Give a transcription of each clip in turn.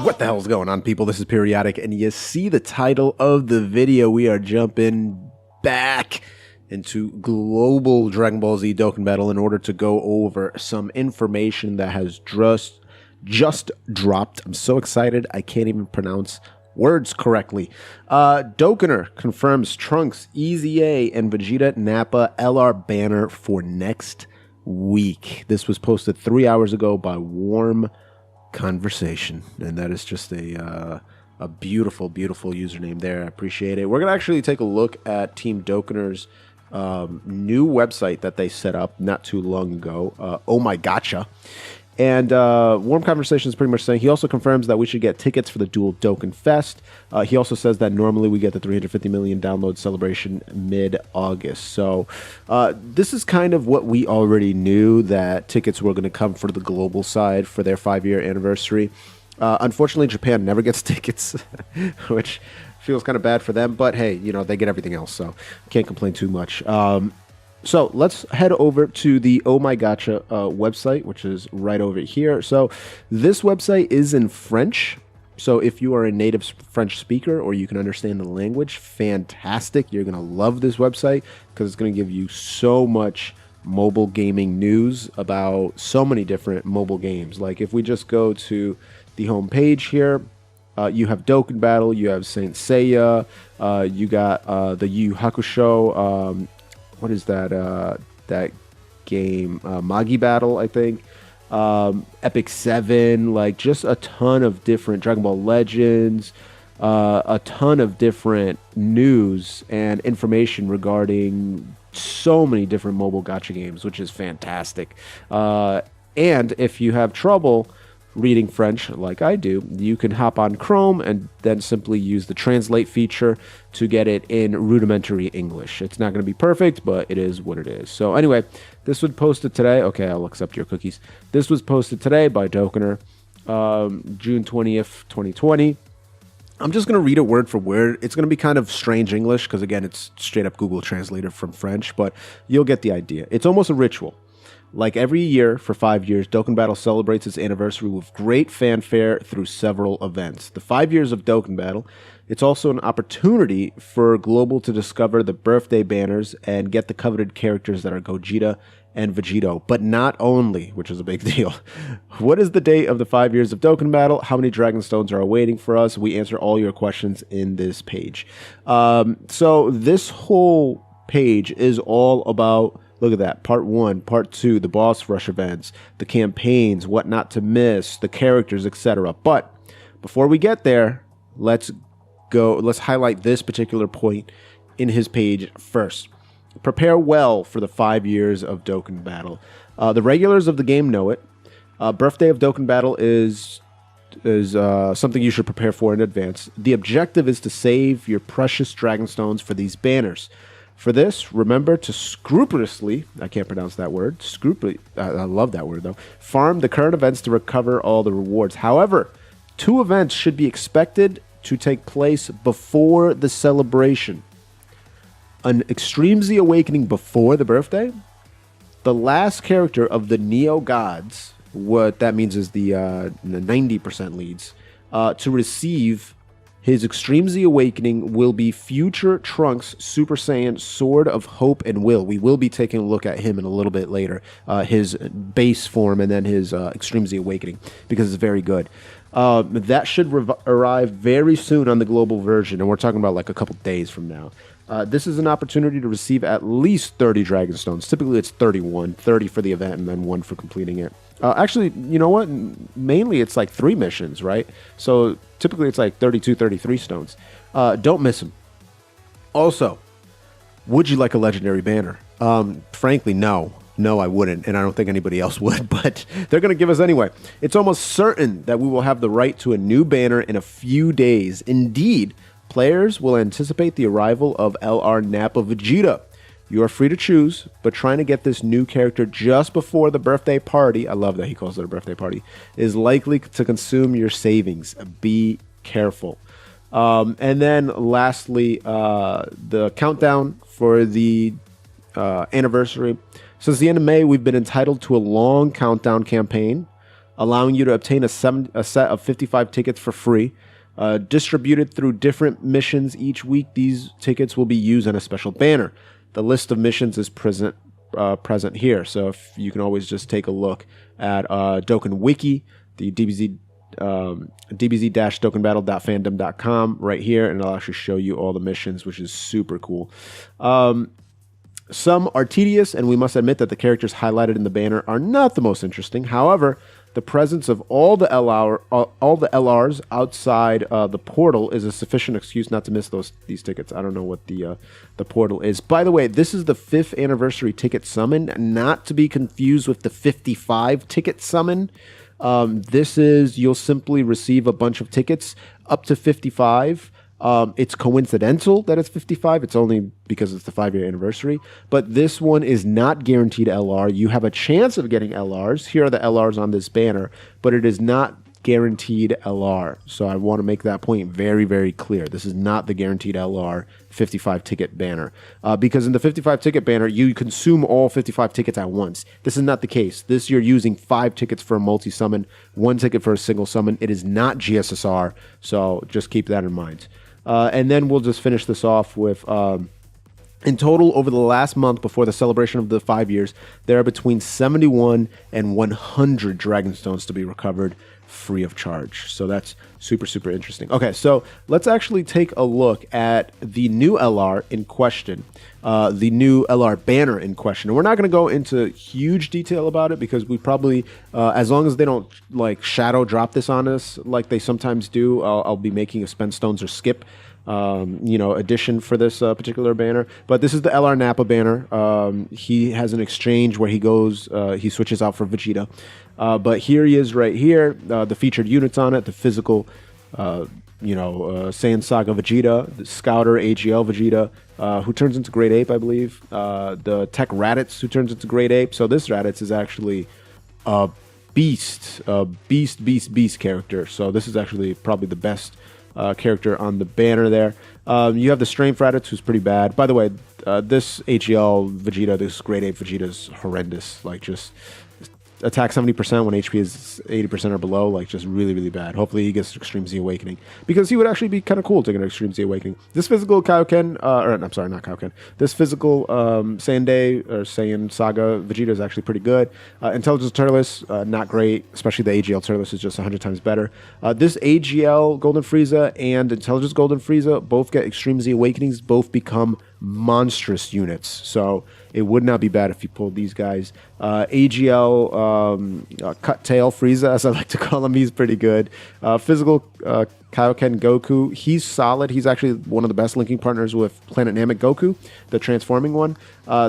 What the hell's going on, people? This is Periodik, and you see the title of the video. We are jumping back into global Dragon Ball Z Dokkan Battle in order to go over some information that has just dropped. I'm so excited, I can't even pronounce words correctly. Dokkaner confirms Trunks, EZA, and Vegeta Nappa LR banner for next week. This was posted 3 hours ago by Warm Conversation, and that is just a beautiful username there. I appreciate it. We're gonna actually take a look at TeamDokkaner's new website that they set up not too long ago. Oh my gotcha. And Warm Conversation is pretty much saying he also confirms that we should get tickets for the Dual Dokkan Fest. He also says that normally we get the 350 million download celebration mid-August. So this is kind of what we already knew, that tickets were going to come for the global side for their 5-year anniversary. Unfortunately, Japan never gets tickets, which feels kind of bad for them. But hey, you know, they get everything else, so can't complain too much. So let's head over to the Oh My Gotcha website, which is right over here. So this website is in French. So if you are a native French speaker or you can understand the language, fantastic. You're going to love this website because it's going to give you so much mobile gaming news about so many different mobile games. Like if we just go to the home page here, you have Dokkan Battle, you have Saint Seiya, you got the Yu Yu Hakusho, what is that that game, Magi Battle, I think, Epic 7, like just a ton of different Dragon Ball Legends, a ton of different news and information regarding so many different mobile gacha games, which is fantastic. And if you have trouble reading French like I do, you can hop on Chrome and then simply use the translate feature to get it in rudimentary English. It's not going to be perfect, but it is what it is. So anyway, this was posted today. Okay, I'll accept your cookies. This was posted today by Dokkaner, June 20th, 2020. I'm just going to read it word for word. It's going to be kind of strange English because, again, it's straight up Google Translator from French, but you'll get the idea. It's almost a ritual. Like every year for 5 years, Dokkan Battle celebrates its anniversary with great fanfare through several events. The 5 years of Dokkan Battle, it's also an opportunity for Global to discover the birthday banners and get the coveted characters that are Gogeta and Vegeta. But not only, which is a big deal. What is the date of the 5 years of Dokkan Battle? How many Dragon Stones are awaiting for us? We answer all your questions in this page. So this whole page is all about, look at that, part 1, part 2, the boss rush events, the campaigns, what not to miss, the characters, etc. But before we get there, let's highlight this particular point in his page first. Prepare well for the 5 years of Dokkan Battle. The regulars of the game know it. Birthday of Dokkan Battle is something you should prepare for in advance. The objective is to save your precious Dragon Stones for these banners. For this, remember to scrupulously, I can't pronounce that word, I love that word though, farm the current events to recover all the rewards. However, 2 events should be expected to take place before the celebration. An Extreme Z Awakening before the birthday, the last character of the Neo Gods, what that means is the 90% leads, to receive his Extreme Z Awakening will be future Trunks Super Saiyan Sword of Hope and Will. We will be taking a look at him in a little bit later, his base form and then his Extreme Z Awakening, because it's very good. That should arrive very soon on the global version, and we're talking about like a couple days from now. This is an opportunity to receive at least 30 Dragon Stones. Typically it's 31, 30 for the event and then 1 for completing it. Actually, you know what? Mainly it's like 3 missions, right? So typically it's like 32, 33 stones. Don't miss them. Also, would you like a legendary banner? Frankly, no. No, I wouldn't, and I don't think anybody else would, but they're going to give us anyway. It's almost certain that we will have the right to a new banner in a few days. Indeed, players will anticipate the arrival of LR Nappa Vegeta. You are free to choose, but trying to get this new character just before the birthday party, I love that he calls it a birthday party, is likely to consume your savings. Be careful. And then lastly, the countdown for the anniversary. Since the end of May, we've been entitled to a long countdown campaign allowing you to obtain a set of 55 tickets for free. Distributed through different missions each week, these tickets will be used on a special banner. The list of missions is present here, so if you can always just take a look at Dokkan Wiki, the dbz-dokkanbattle.fandom.com right here, and it'll actually show you all the missions, which is super cool. Some are tedious, and we must admit that the characters highlighted in the banner are not the most interesting. However, the presence of all the LRs outside the portal is a sufficient excuse not to miss these tickets. I don't know what the portal is. By the way, this is the 5th anniversary ticket summon, not to be confused with the 55 ticket summon. This is, you'll simply receive a bunch of tickets up to 55. It's coincidental that it's 55. It's only because it's the 5-year anniversary. But this one is not guaranteed LR. You have a chance of getting LRs. Here are the LRs on this banner, but it is not guaranteed LR. So I want to make that point very, very clear. This is not the guaranteed LR 55 ticket banner. Because in the 55 ticket banner, you consume all 55 tickets at once. This is not the case. This, you're using 5 tickets for a multi-summon, 1 ticket for a single summon. It is not GSSR, so just keep that in mind. And then we'll just finish this off with, in total, over the last month before the celebration of the 5 years, there are between 71 and 100 Dragonstones to be recovered free of charge. So that's super, super interesting. Okay, so let's actually take a look at the new LR in question, the new LR banner in question. And we're not going to go into huge detail about it because we probably, as long as they don't like shadow drop this on us like they sometimes do, I'll be making a spend stones or skip addition for this particular banner. But this is the LR Nappa banner. He has an exchange where he goes, he switches out for Vegeta. But here he is right here, the featured units on it, the physical, Saiyan Saga Vegeta, the Scouter AGL Vegeta, who turns into Great Ape, I believe, the Tech Raditz, who turns into Great Ape. So this Raditz is actually a beast character. So this is actually probably the best character on the banner there. You have the Strength Raditz, who's pretty bad. By the way, this AGL Vegeta, this Great Ape Vegeta is horrendous. Like, just attack 70% when HP is 80% or below, like just really, really bad. Hopefully he gets Extreme Z Awakening, because he would actually be kind of cool to get an Extreme Z Awakening. This physical Kaioken, I'm sorry, not Kaioken. This physical Saiyan Saga Vegeta is actually pretty good. Intelligence Turles, not great, especially the AGL Turles is just 100 times better. This AGL Golden Frieza and Intelligence Golden Frieza both get Extreme Z Awakenings, both become monstrous units. So it would not be bad if you pulled these guys. AGL Cut Tail Frieza, as I like to call him, he's pretty good. Physical Kaioken Goku, he's solid. He's actually one of the best linking partners with Planet Namek Goku, the transforming one.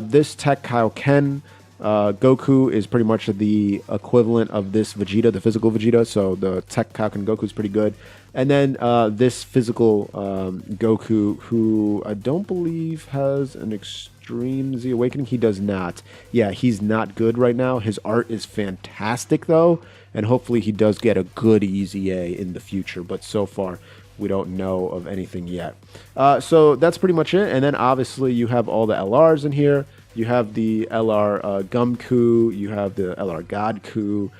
This Tech Kaioken Goku is pretty much the equivalent of this Vegeta, the physical Vegeta. So the Tech Kaioken Goku is pretty good. And then this physical Goku, who I don't believe has an Extreme Z Awakening. He does not. Yeah, he's not good right now. His art is fantastic, though. And hopefully he does get a good EZA in the future. But so far, we don't know of anything yet. So that's pretty much it. And then obviously you have all the LRs in here. You have the LR Gumku. You have the LR Godku.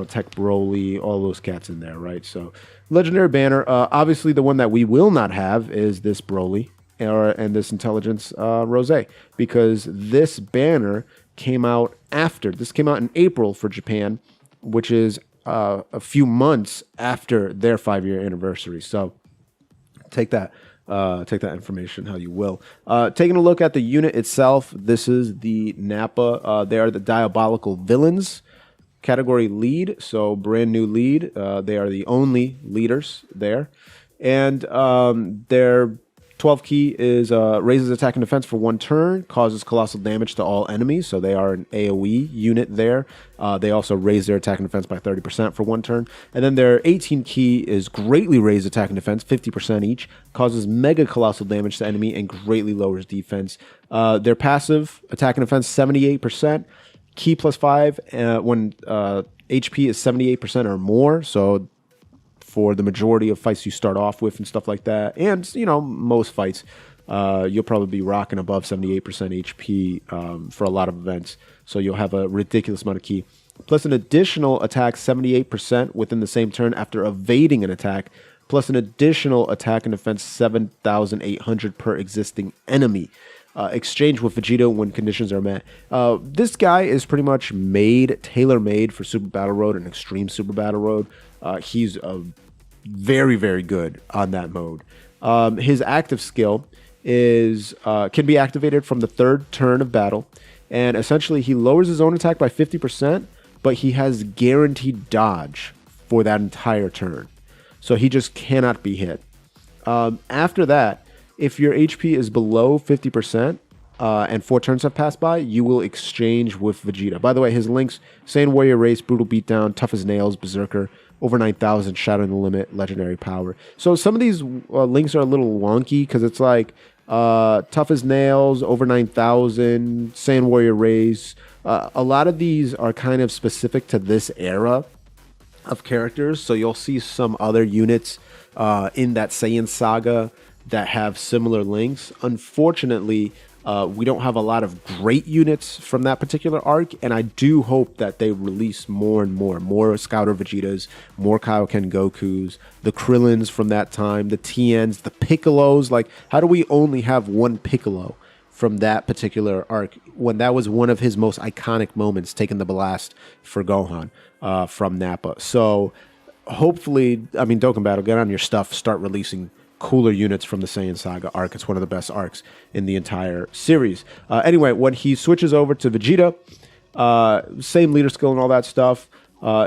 Tech Broly, all those cats in there, right? So, legendary banner. Obviously, the one that we will not have is this Broly and this Intelligence Rose, because this banner came out after. This came out in April for Japan, which is a few months after their 5-year anniversary. So, take that information how you will. Taking a look at the unit itself, this is the Nappa. They are the Diabolical Villains category lead, so brand new lead. They are the only leaders there, and their 12 key is raises attack and defense for 1 turn, causes colossal damage to all enemies, so they are an AoE unit there. They also raise their attack and defense by 30% for 1 turn, and then their 18 key is greatly raised attack and defense, 50% each, causes mega colossal damage to enemy, and greatly lowers defense. Their passive attack and defense 78%. Key +5 when HP is 78% or more. So for the majority of fights you start off with and stuff like that, and most fights, you'll probably be rocking above 78% HP for a lot of events. So you'll have a ridiculous amount of key. plus an additional attack 78% within the same turn after evading an attack, plus an additional attack and defense 7,800 per existing enemy. Exchange with Vegeta when conditions are met. This guy is pretty much tailor-made for Super Battle Road and Extreme Super Battle Road. He's very, very good on that mode. His active skill is can be activated from the third turn of battle, and essentially he lowers his own attack by 50%, but he has guaranteed dodge for that entire turn. So he just cannot be hit. After that, if your HP is below 50% and 4 turns have passed by, you will exchange with Vegeta. By the way, his links: Saiyan Warrior Race, Brutal Beatdown, Tough as Nails, Berserker, over 9,000, Shattering the Limit, Legendary Power. So some of these links are a little wonky because it's like Tough as Nails, over 9,000, Saiyan Warrior Race. A lot of these are kind of specific to this era of characters, so you'll see some other units in that Saiyan saga that have similar links. Unfortunately, we don't have a lot of great units from that particular arc, and I do hope that they release more and more Scouter Vegetas, more Kaioken Gokus, the Krillins from that time, the Tiens, the Piccolos. Like, how do we only have one Piccolo from that particular arc when that was one of his most iconic moments, taking the blast for Gohan from Nappa? So hopefully, I mean, Dokkan Battle, get on your stuff, start releasing cooler units from the Saiyan Saga arc. It's one of the best arcs in the entire series. Anyway, when he switches over to Vegeta, same leader skill and all that stuff.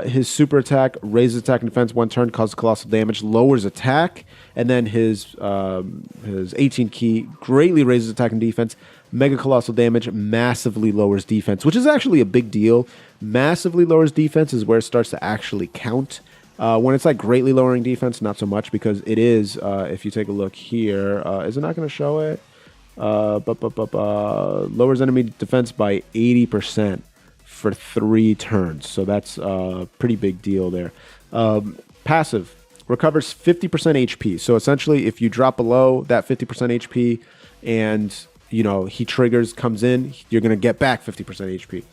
His super attack raises attack and defense 1 turn, causes colossal damage, lowers attack, and then his 18 key greatly raises attack and defense, mega colossal damage, massively lowers defense, which is actually a big deal. Massively lowers defense is where it starts to actually count. When it's like greatly lowering defense, not so much, because it is, if you take a look here, is it not going to show it? Lowers enemy defense by 80% for 3 turns. So that's a pretty big deal there. Passive recovers 50% HP. So essentially, if you drop below that 50% HP and, you know, he triggers, comes in, you're going to get back 50% HP.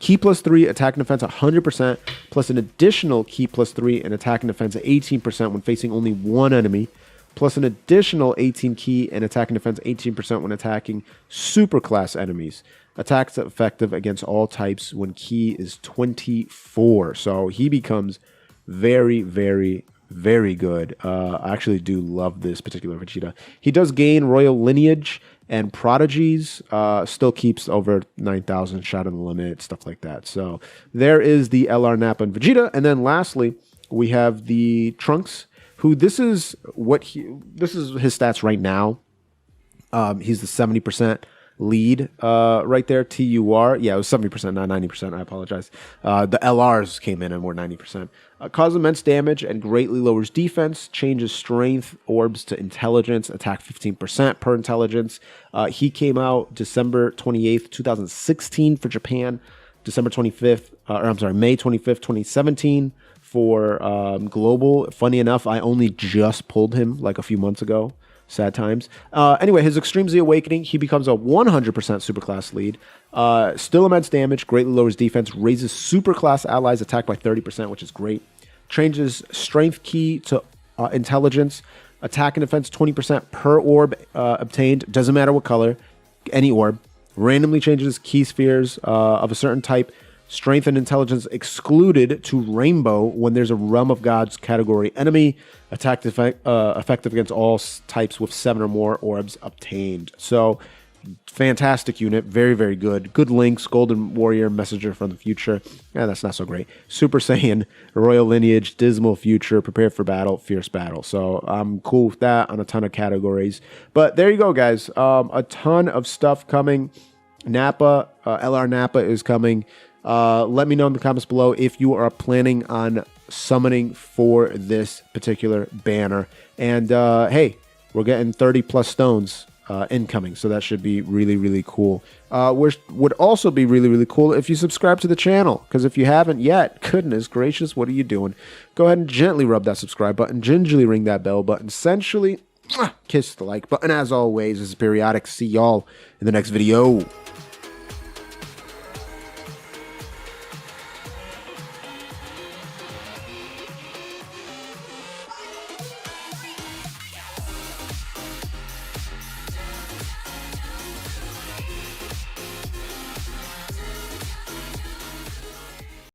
Key plus 3, attack and defense 100%, plus an additional key plus 3 and attack and defense 18% when facing only one enemy, plus an additional 18 key and attack and defense 18% when attacking superclass enemies. Attacks effective against all types when key is 24. So he becomes very, very, very good. I actually do love this particular Vegeta. He does gain royal lineage and prodigies, still keeps over 9,000, shot on the limit, stuff like that. So there is the LR Nappa and Vegeta. And then lastly, we have the Trunks, who this is his stats right now. He's the 70% lead right there, TUR. Yeah, it was 70%, not 90%. I apologize. The LRs came in and were 90%. Causes immense damage and greatly lowers defense. Changes strength orbs to intelligence. Attack 15% per intelligence. He came out December 28th, 2016 for Japan. December 25th, May 25th, 2017 for global. Funny enough, I only just pulled him like a few months ago. Sad times. Anyway, his Extreme Z Awakening, he becomes a 100% superclass lead. Still immense damage, greatly lowers defense, raises superclass allies attack by 30%, which is great. Changes strength key to intelligence, attack and defense 20% per orb obtained, doesn't matter what color, any orb. Randomly changes key spheres of a certain type, strength and intelligence excluded to rainbow when there's a Realm of Gods category enemy. Attack effective against all types with 7 or more orbs obtained. So, fantastic unit. Very, very good. Good links. Golden Warrior, Messenger from the Future. Yeah, that's not so great. Super Saiyan, Royal Lineage, Dismal Future, Prepared for Battle, Fierce Battle. So, I'm cool with that on a ton of categories. But there you go, guys. A ton of stuff coming. Nappa, LR Nappa is coming. Let me know in the comments below if you are planning on summoning for this particular banner. And hey, we're getting 30 plus stones incoming, so that should be really, really cool. Would also be really, really cool if you subscribe to the channel, because if you haven't yet, goodness gracious, what are you doing? Go ahead and gently rub that subscribe button, gingerly ring that bell button, essentially kiss the like button. As always, this is Periodik. See y'all in the next video.